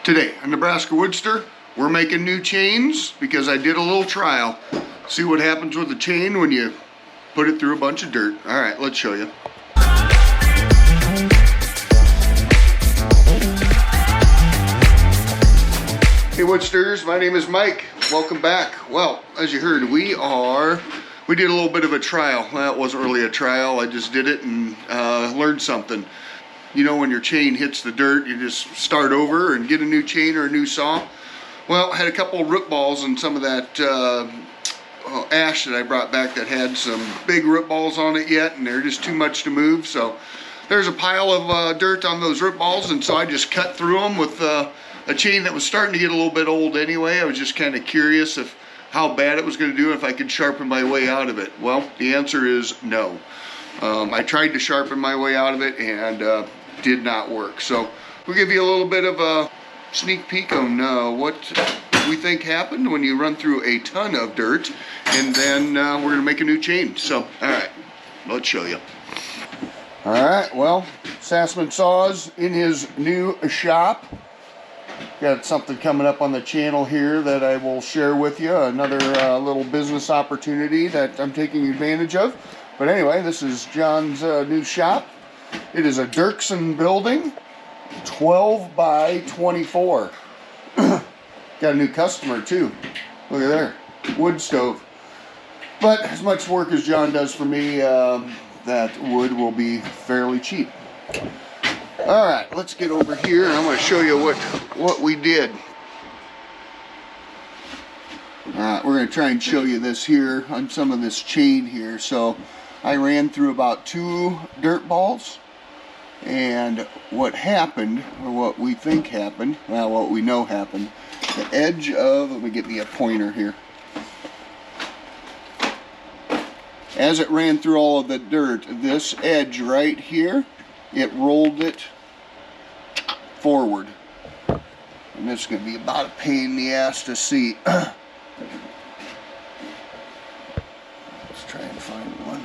Today on Nebraska WoodSTR, we're making new chains because I did a little trial. See what happens with the chain when you put it through a bunch of dirt. All right, let's show you. Hey WoodSTRs, my name is Mike. Welcome back. Well, as you heard, we did a little bit of a trial. Well, it wasn't really a trial. I just did it and learned something. You know, when your chain hits the dirt, you just start over and get a new chain or a new saw. Well, I had a couple of root balls in some of that ash that I brought back that had some big root balls on it yet, and they're just too much to move. So there's a pile of dirt on those root balls, and so I just cut through them with a chain that was starting to get a little bit old anyway. I was just kind of curious if how bad it was going to do if I could sharpen my way out of it. Well, the answer is no. I tried to sharpen my way out of it and did not work. So we'll give you a little bit of a sneak peek on what we think happened when you run through a ton of dirt, and then we're going to make a new chain. So, all right, let's show you. All right, well, Sassman Saws in his new shop. Got something coming up on the channel here that I will share with you, another little business opportunity that I'm taking advantage of. But anyway, this is John's new shop. It is a Dirksen building, 12 by 24. Got a new customer too. Look at there, wood stove. But as much work as John does for me, that wood will be fairly cheap. All right, let's get over here and I'm going to show you what we did. All right, we're going to try and show you this here on some of this chain here. So I ran through about 2 dirt balls, and what happened, or what we think happened, well, what we know happened, the edge of, let me get me a pointer here. As it ran through all of the dirt, this edge right here, it rolled it forward. And this is going to be about a pain in the ass to see. Let's try and find one.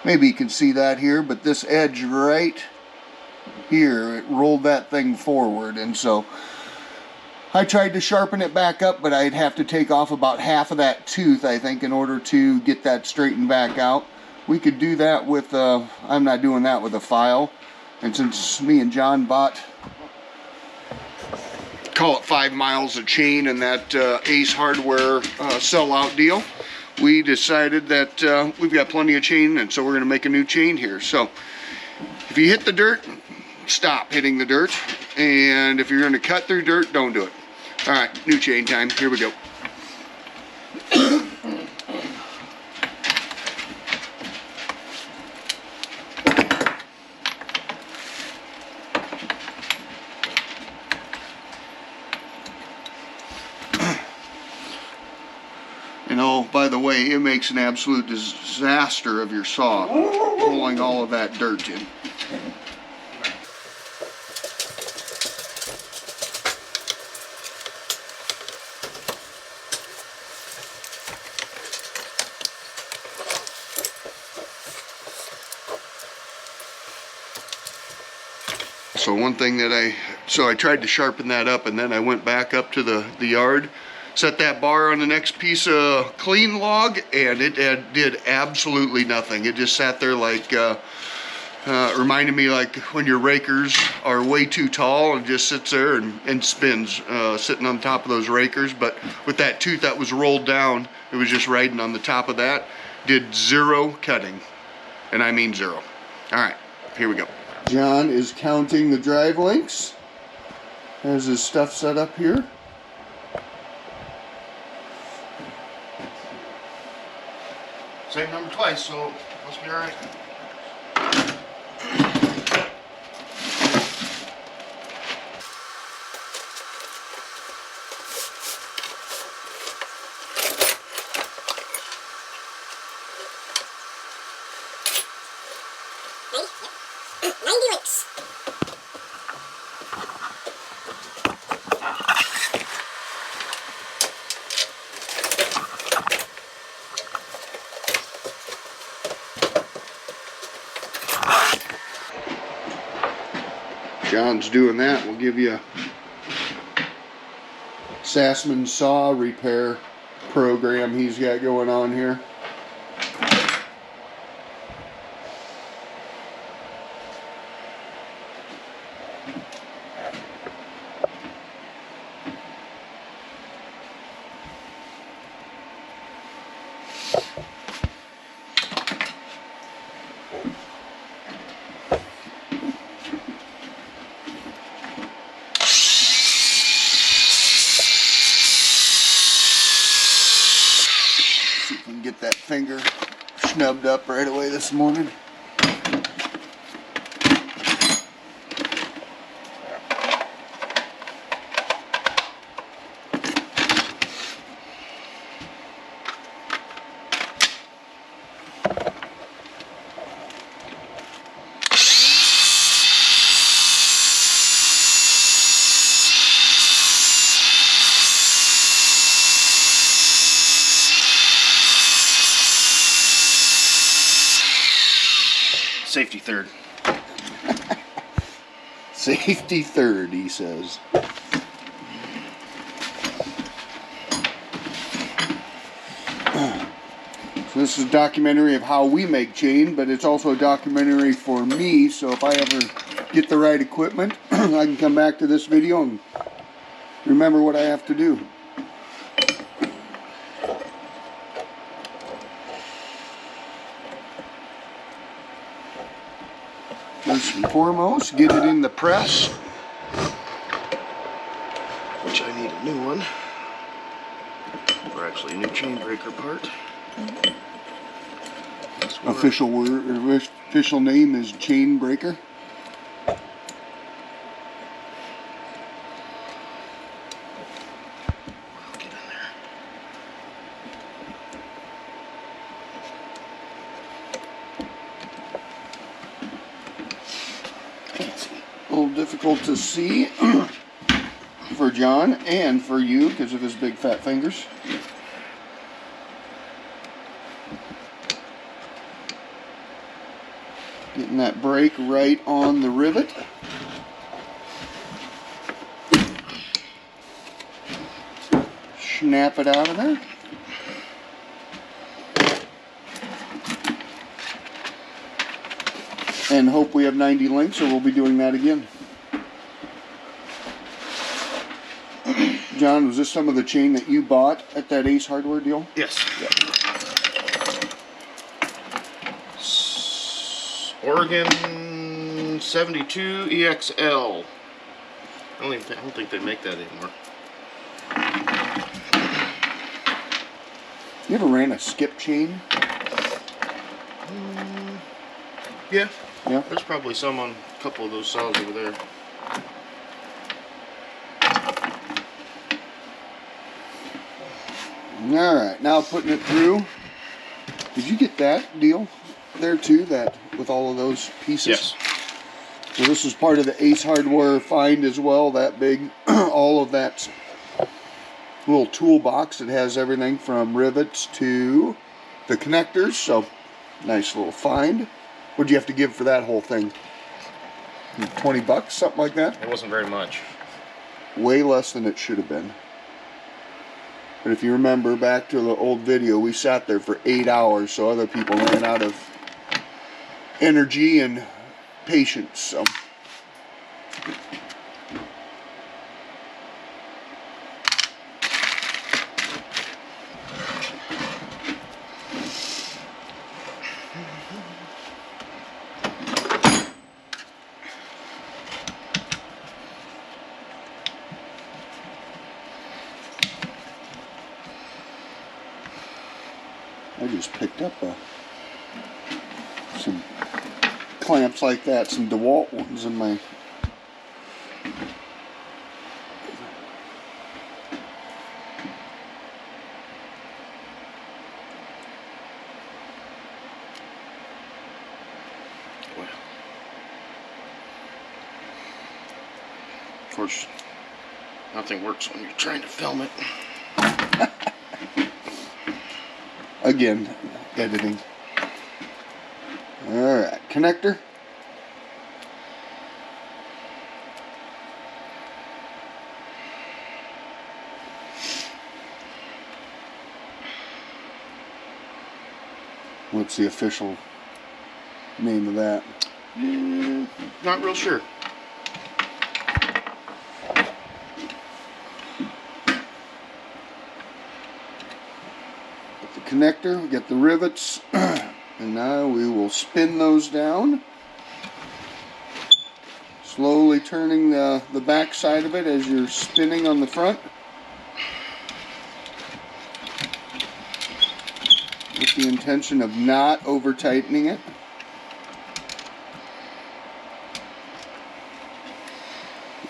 Maybe you can see that here, but this edge right here, it rolled that thing forward, and so I tried to sharpen it back up, but I'd have to take off about half of that tooth, I think, in order to get that straightened back out. We could do that with, I'm not doing that with a file, and since me and John bought, call it 5 miles of chain in that Ace Hardware sellout deal, we decided that we've got plenty of chain, and so we're going to make a new chain here. So if you hit the dirt, stop hitting the dirt, and if you're going to cut through dirt, don't do it. All right, new chain time. Here we go. And oh, by the way, it makes an absolute disaster of your saw, pulling all of that dirt in. So one thing that I tried to sharpen that up, and then I went back up to the yard, set that bar on the next piece of clean log, and it did absolutely nothing. It just sat there like, reminded me like when your rakers are way too tall and just sits there and spins, sitting on top of those rakers. But with that tooth that was rolled down, it was just riding on the top of that. Did 0 cutting, and I mean 0. All right, here we go. John is counting the drive links. There's his stuff set up here. Same number twice, so must be all right. Ready? Yep. 90 licks. John's doing that. We'll give you a Sassman saw repair program he's got going on here. See if we can get that finger snubbed up right away this morning. Safety third. Safety third, he says. So this is a documentary of how we make chain, but it's also a documentary for me, so if I ever get the right equipment, I can come back to this video and remember what I have to do. First and foremost, get it in the press, Which I need a new one. Or actually a new chain breaker part. official word, or official name is chain breaker. Get in there. A little difficult to see for John and for you because of his big fat fingers. Getting that break right on the rivet. Snap it out of there. And hope we have 90 links, or we'll be doing that again. John, was this some of the chain that you bought at that Ace Hardware deal? Yes. Yeah. Oregon 72 EXL. I don't think they make that anymore. You ever ran a skip chain? Yeah. Yeah. There's probably some on a couple of those saws over there. Alright, now putting it through. Did you get that deal there too, that with all of those pieces? Yes. So this is part of the Ace Hardware find as well, that big, all of that little toolbox. It has everything from rivets to the connectors, so nice little find. What'd you have to give for that whole thing? 20 bucks, something like that? It wasn't very much. Way less than it should have been. But if you remember back to the old video, we sat there for 8 hours, so other people ran out of energy and patience. So I just picked up some clamps like that, some DeWalt ones in my Of course, nothing works when you're trying to film it. again, editing. Alright, connector. What's the official name of that? Not real sure. Get the connector, we get the rivets, and now we will spin those down. Slowly turning the back side of it as you're spinning on the front. With the intention of not over tightening it.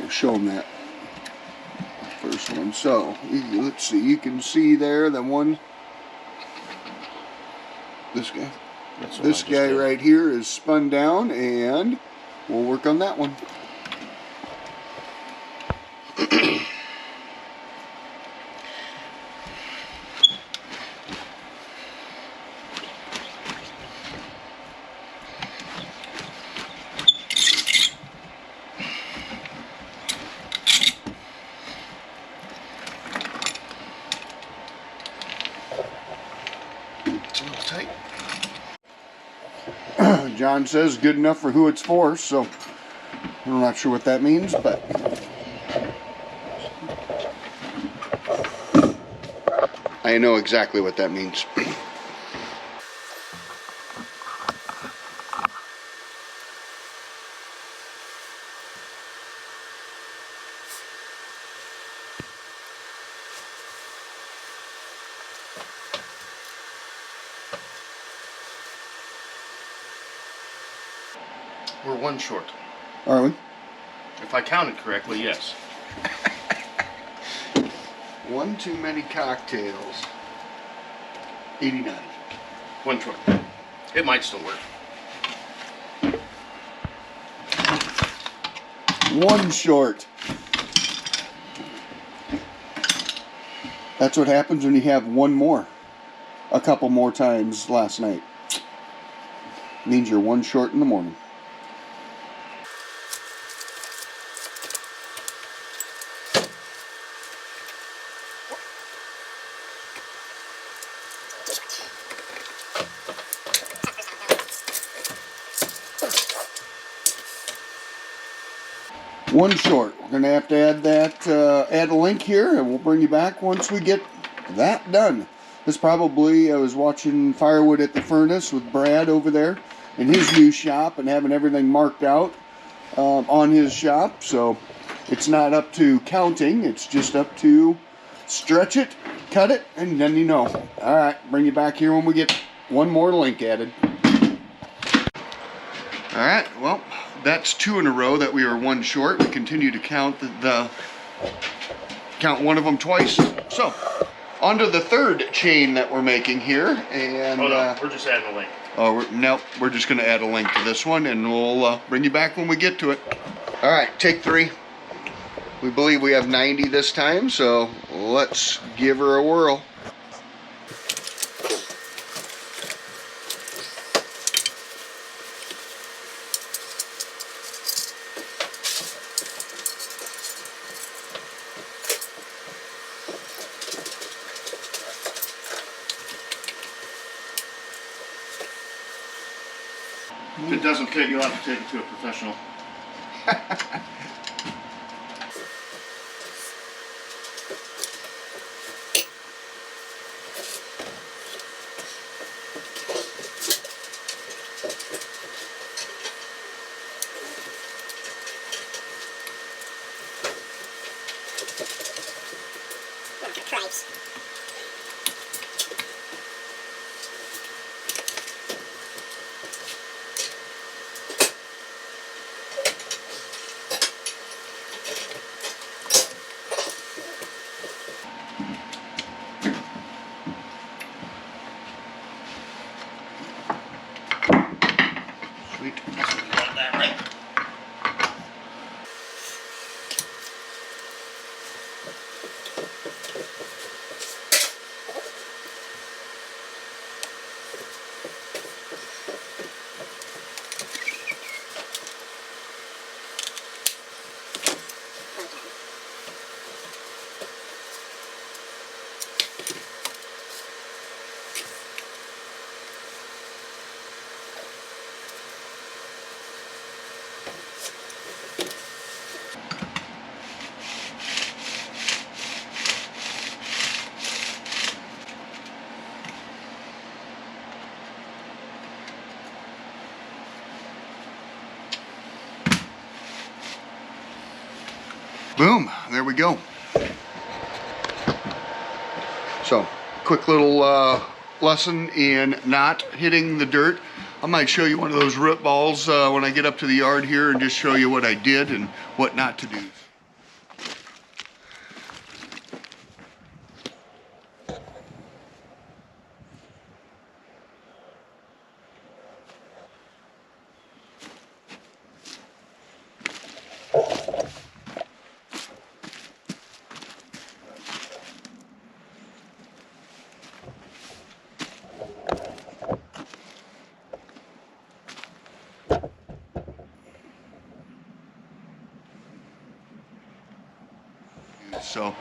We'll show them that first one. So let's see, you can see there the one, this guy. This guy right here is spun down, and we'll work on that one. It's a little tight. John says good enough for who it's for, so I'm not sure what that means, but I know exactly what that means. We're one short. Are we? If I counted correctly, yes. One too many cocktails. 89. One short. It might still work. One short. That's what happens when you have one more. A couple more times last night. Means you're one short in the morning. One short. We're gonna have to add that, add a link here, and we'll bring you back once we get that done. This probably, I was watching firewood at the furnace with Brad over there in his new shop and having everything marked out on his shop. So it's not up to counting, it's just up to stretch it, cut it, and then you know. All right, bring you back here when we get one more link added. All right, well, that's 2 in a row that we were one short. We continue to count count one of them twice. So, on to the third chain that we're making here, and Oh no, we're just adding a link. nope, we're just going to add a link to this one, and we'll bring you back when we get to it. All right, take 3. We believe we have 90 this time, so let's give her a whirl. If it doesn't fit, you'll have to take it to a professional. Cripes. Boom, there we go. So, quick little lesson in not hitting the dirt. I might show you one of those root balls when I get up to the yard here and just show you what I did and what not to do. So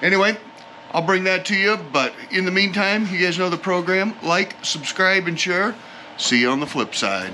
anyway, I'll bring that to you, but in the meantime, you guys know the program. Like, subscribe, and share. See you on the flip side.